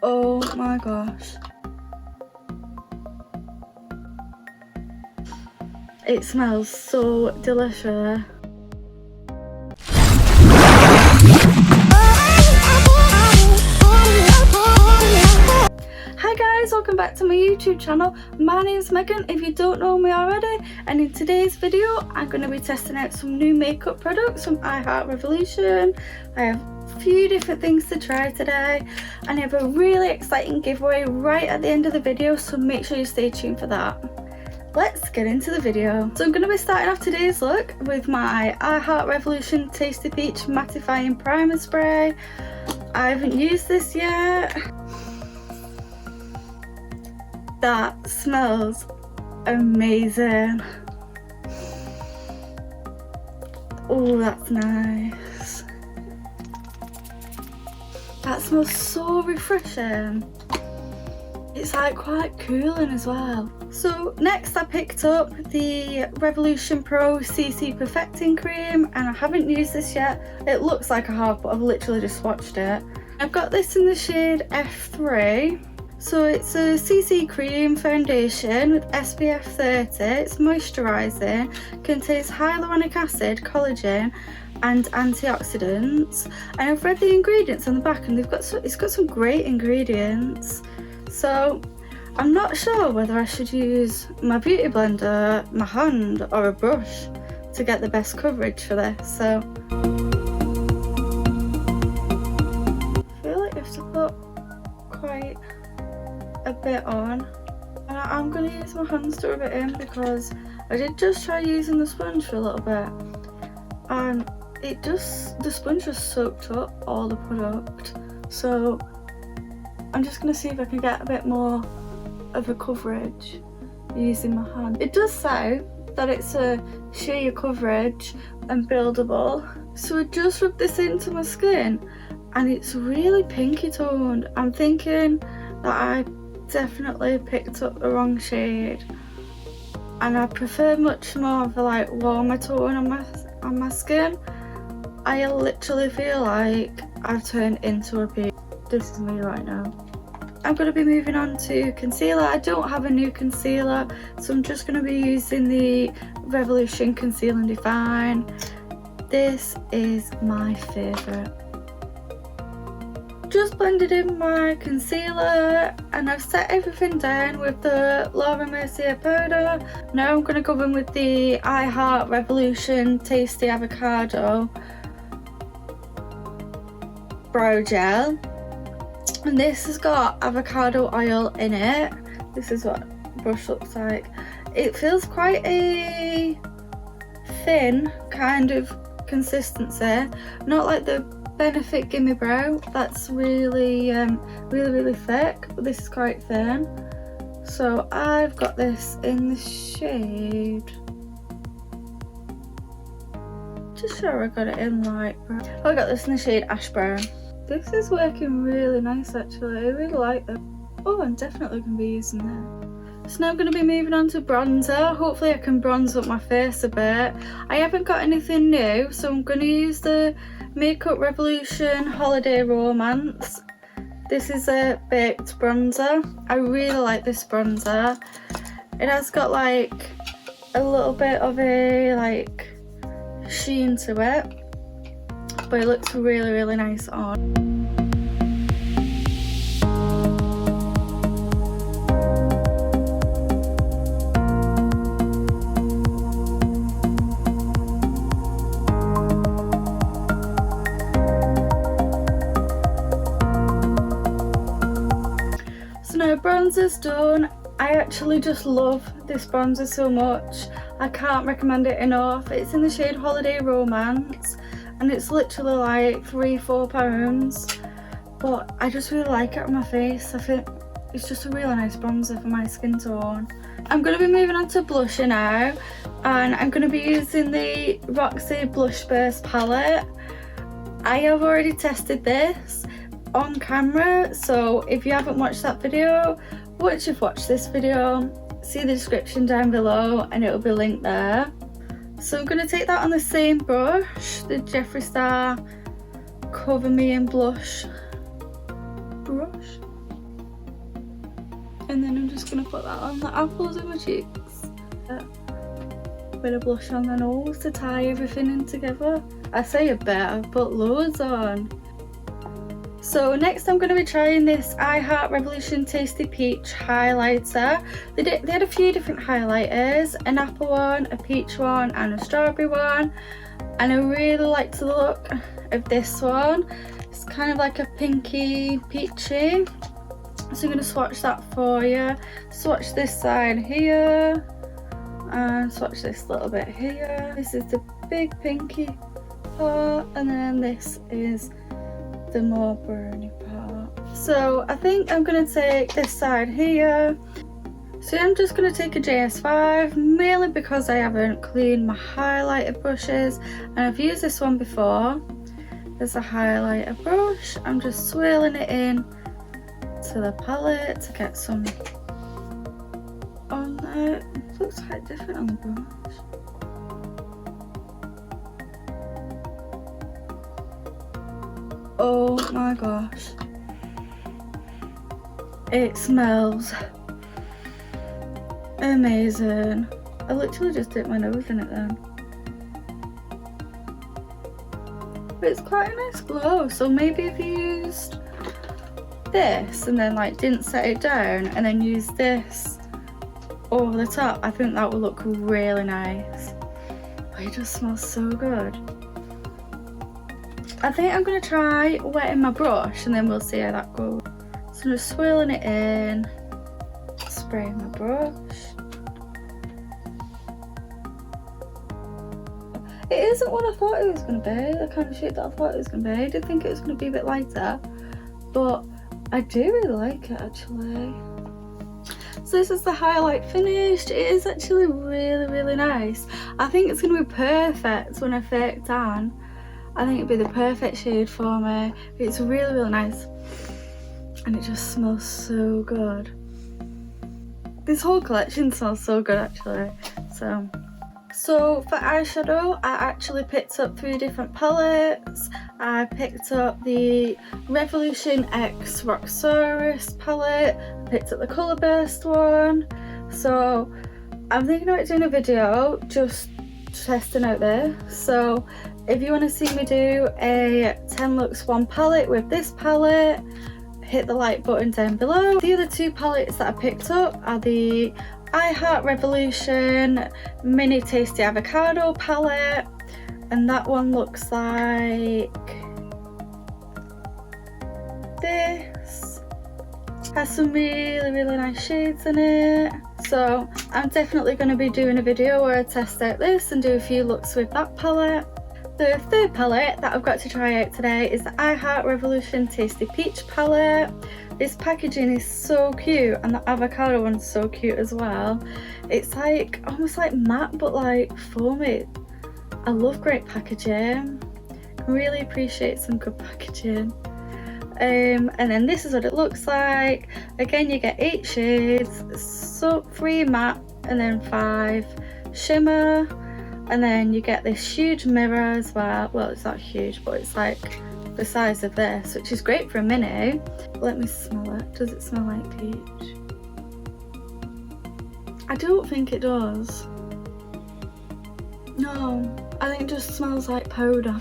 Oh my gosh. It smells so delicious. Hi guys, welcome back to my YouTube channel. My name's Megan if you don't know me already, and in today's video I'm going to be testing out some new makeup products from I Heart Revolution. I have a few different things to try today and I have a really exciting giveaway right at the end of the video, so make sure you stay tuned for that. Let's get into the video. So I'm going to be starting off today's look with my I Heart Revolution Tasty Peach Mattifying Primer Spray. I haven't used this yet. That smells amazing. Oh, that's nice. That smells so refreshing. It's like quite cooling as well. So next I picked up the Revolution Pro CC Perfecting Cream, and I haven't used this yet. It looks like I have, but I've literally just swatched it. I've got this in the shade F3. So it's a CC cream foundation with SPF 30, it's moisturising, contains hyaluronic acid, collagen and antioxidants. And I've read the ingredients on the back and it's got some great ingredients. So I'm not sure whether I should use my beauty blender, my hand or a brush to get the best coverage for this. So I feel like I have to put quite a bit on, and I'm going to use my hands to rub it in because I did just try using the sponge for a little bit and the sponge just soaked up all the product. So I'm just going to see if I can get a bit more of a coverage using my hand. It does say that it's a sheer coverage and buildable, so I just rubbed this into my skin and it's really pinky toned. I'm thinking that I definitely picked up the wrong shade, and I prefer much more of a like warmer tone on my skin. I literally feel like I've turned into a peach. This is me right now. I'm going to be moving on to concealer. I don't have a new concealer, so I'm just going to be using the Revolution Conceal and Define. This is my favourite. Just blended in my concealer and I've set everything down with the Laura Mercier powder. Now I'm going to go in with the I Heart Revolution Tasty Avocado brow gel, and this has got avocado oil in it. This is what the brush looks like. It feels quite a thin kind of consistency, not like the Benefit Gimme Brow, that's really really thick, but this is quite thin. So I've got this in the shade, just sure I got it in light brown. I got this in the shade Ash Brown. This is working really nice actually, I really like this. Oh, I'm definitely going to be using that. So now I'm going to be moving on to bronzer. Hopefully I can bronze up my face a bit. I haven't got anything new, so I'm going to use the Makeup Revolution Holiday Romance. This is a baked bronzer. I really like this bronzer. It has got like a little bit of a like sheen to it, but it looks really really nice on. Now bronzer's done. I actually just love this bronzer so much. I can't recommend it enough. It's in the shade Holiday Romance and it's literally like £3-4, but I just really like it on my face. I think it's just a really nice bronzer for my skin tone. I'm going to be moving on to blusher now, and I'm going to be using the ROXI Blush Burst palette. I have already tested this on camera, so if you haven't watched that video, once you've watched this video, see the description down below and it will be linked there. So I'm going to take that on the same brush, the Jeffree Star Cover Me in Blush brush. And then I'm just going to put that on the apples of my cheeks. A bit of blush on the nose to tie everything in together. I say a bit, I've put loads on. So next I'm going to be trying this I Heart Revolution Tasty Peach highlighter. They had a few different highlighters, an apple one, a peach one and a strawberry one. And I really like the look of this one. It's kind of like a pinky peachy. So I'm going to swatch that for you. Swatch this side here. And swatch this little bit here. This is the big pinky part. And then this is the more browny part. So I think I'm going to take this side here. So I'm just going to take a JS5, mainly because I haven't cleaned my highlighter brushes and I've used this one before as a highlighter brush. I'm just swirling it in to the palette to get some on there. It looks quite different on the brush. Oh my gosh, it smells amazing. I literally just dipped my nose in it then. But it's quite a nice glow, so maybe if you used this and then like didn't set it down and then used this over the top, I think that would look really nice. But it just smells so good. I think I'm going to try wetting my brush and then we'll see how that goes. So I'm just swirling it in, spraying my brush. It isn't what I thought it was going to be, the kind of shade that I thought it was going to be. I did think it was going to be a bit lighter, but I do really like it actually. So this is the highlight finished. It is actually really nice. I think it's going to be perfect when I fake tan. I think it'd be the perfect shade for me. It's really nice and it just smells so good. This whole collection smells so good actually. So for eyeshadow, I actually picked up 3 different palettes. I picked up the Revolution X Roxxsurus palette, I picked up the Colour Burst one. So I'm thinking about doing a video just testing out this. So if you want to see me do a 10 looks one palette with this palette, hit the like button down below. The other 2 palettes that I picked up are the I Heart Revolution Mini Tasty Avocado palette, and that one looks like this. Has some really nice shades in it. So I'm definitely going to be doing a video where I test out this and do a few looks with that palette. The 3rd palette that I've got to try out today is the I Heart Revolution Tasty Peach palette. This packaging is so cute and the avocado one's so cute as well. It's like almost like matte but like foamy. I love great packaging. I really appreciate some good packaging. And then this is what it looks like. Again, you get 8 shades, so 3 matte and then 5 shimmer. And then you get this huge mirror as well. Well, it's not huge, but it's like the size of this, which is great for a mini. Let me smell it. Does it smell like peach? I don't think it does. No, I think it just smells like powder.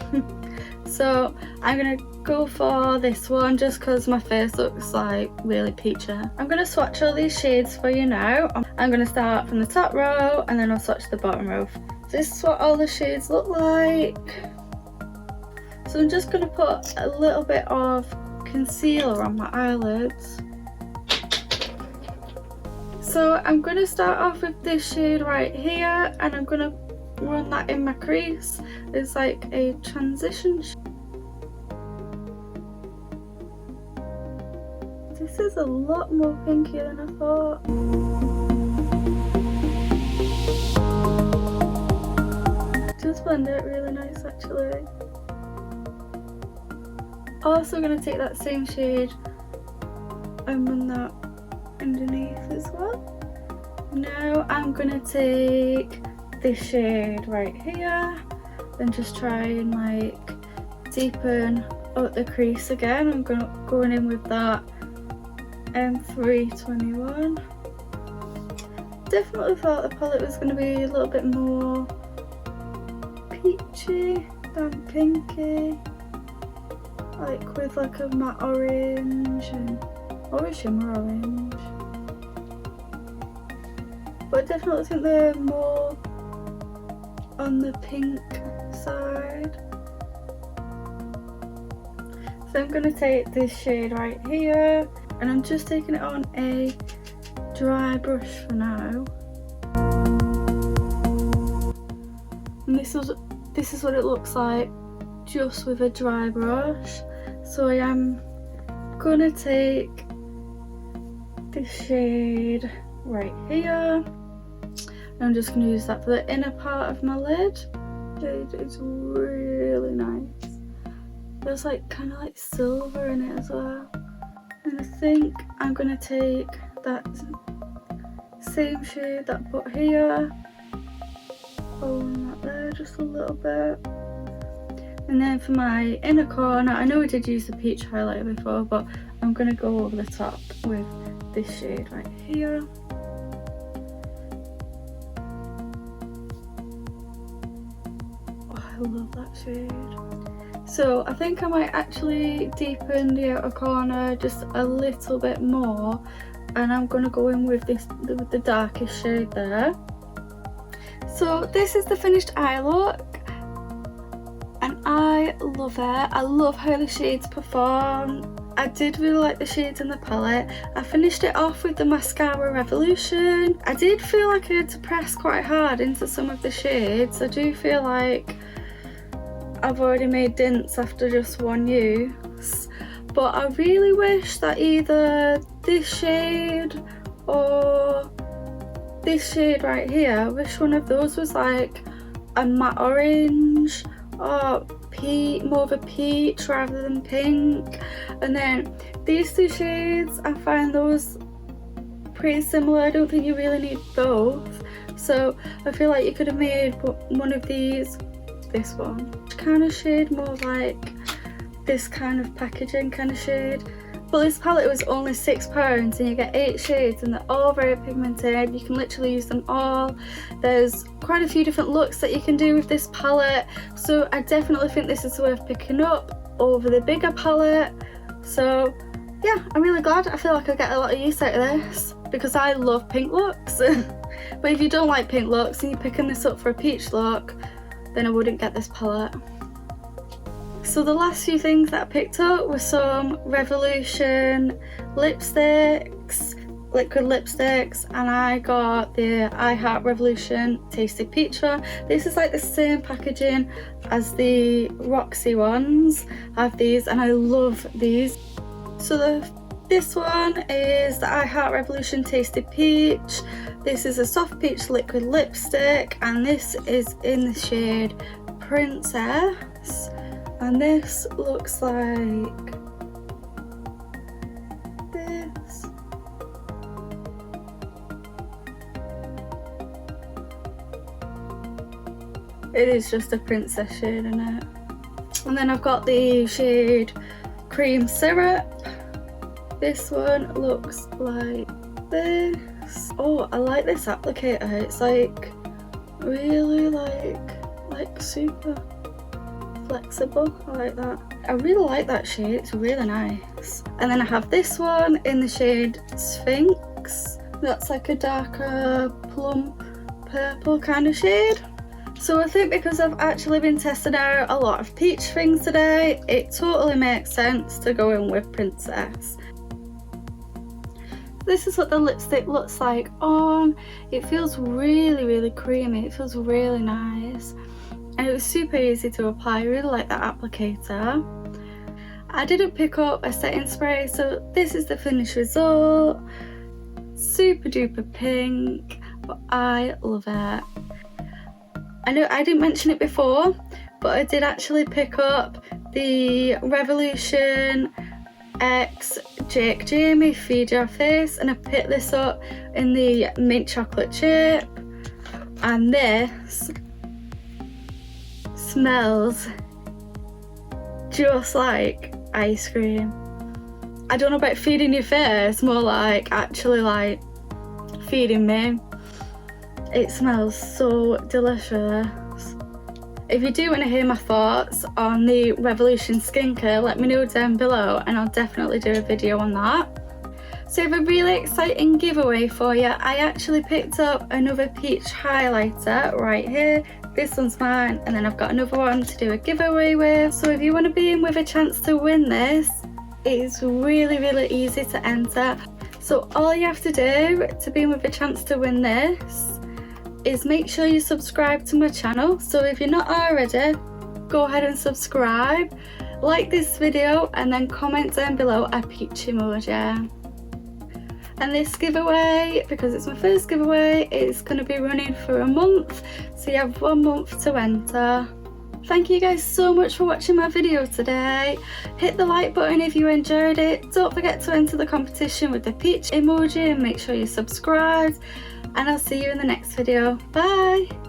So I'm gonna go for this one just because my face looks like really peachy. I'm gonna swatch all these shades for you now. I'm gonna start from the top row and then I'll swatch the bottom row. This is what all the shades look like. So I'm just going to put a little bit of concealer on my eyelids. So I'm going to start off with this shade right here and I'm going to run that in my crease. It's like a transition shade. This is a lot more pinky than I thought. Just blend it really nice actually. Also going to take that same shade and run that underneath as well. Now I'm going to take this shade right here and just try and like deepen up the crease again. I'm going in with that M321. Definitely thought the palette was going to be a little bit more peachy than pinky, like with like a matte orange or a shimmer orange. But I definitely think they're more on the pink side. So I'm going to take this shade right here, and I'm just taking it on a dry brush for now. And this is what it looks like just with a dry brush. So I am going to take this shade right here. I'm just going to use that for the inner part of my lid. It is really nice. There's like kind of like silver in it as well. And I think I'm going to take that same shade that I put here, on that there just a little bit. And then for my inner corner, I know we did use the peach highlighter before, but I'm going to go over the top with this shade right here. I love that shade. So I think I might actually deepen the outer corner just a little bit more, and I'm going to go in with the darkest shade there. So this is the finished eye look, and I love it. I love how the shades perform. I did really like the shades in the palette. I finished it off with the Mascara Revolution. I did feel like I had to press quite hard into some of the shades. I do feel like I've already made dents after just one use. But I really wish that either this shade or this shade right here, I wish one of those was like a matte orange or more of a peach rather than pink. And then these two shades, I find those pretty similar. I don't think you really need both, so I feel like you could have made one of these, this one kind of shade, more like this kind of packaging kind of shade. But this palette was only £6 and you get 8 shades and they're all very pigmented. You can literally use them all. There's quite a few different looks that you can do with this palette, so I definitely think this is worth picking up over the bigger palette. So yeah, I'm really glad. I feel like I get a lot of use out of this because I love pink looks. But if you don't like pink looks and you're picking this up for a peach look, then I wouldn't get this palette. So the last few things that I picked up were some Revolution lipsticks, liquid lipsticks, and I got the I Heart Revolution Tasty Peach one. This is like the same packaging as the ROXI ones. I have these and I love these. So this one is the I Heart Revolution Tasty Peach. This is a soft peach liquid lipstick, and this is in the shade Princess. And this looks like this. It is just a princess shade in it. And then I've got the shade Cream Syrup. This one looks like this. Oh, I like this applicator. It's like really like super flexible. I like that. I really like that shade. It's really nice. And then I have this one in the shade Sphinx. That's like a darker plum purple kind of shade. So I think because I've actually been testing out a lot of peach things today, it totally makes sense to go in with Princess. This is what the lipstick looks like on. It feels really creamy. It feels really nice. And it was super easy to apply. I really like that applicator. I didn't pick up a setting spray, so this is the finished result. Super duper pink, but I love it. I know I didn't mention it before, but I did actually pick up the Revolution X Jake Jamie Feed Your Face, and I picked this up in the mint chocolate chip, and this smells just like ice cream. I don't know about feeding your face, more like actually like feeding me. It smells so delicious. If you do want to hear my thoughts on the Revolution skincare, let me know down below and I'll definitely do a video on that. So I have a really exciting giveaway for you. I actually picked up another peach highlighter right here. This one's mine, and then I've got another one to do a giveaway with. So if you want to be in with a chance to win this, it is really easy to enter. So all you have to do to be in with a chance to win this is make sure you subscribe to my channel. So if you're not already, go ahead and subscribe, like this video, and then comment down below a peach emoji. And this giveaway, because it's my first giveaway, is going to be running for a month, so you have 1 month to enter. Thank you guys so much for watching my video today. Hit the like button if you enjoyed it. Don't forget to enter the competition with the peach emoji and make sure you subscribe. And I'll see you in the next video. Bye!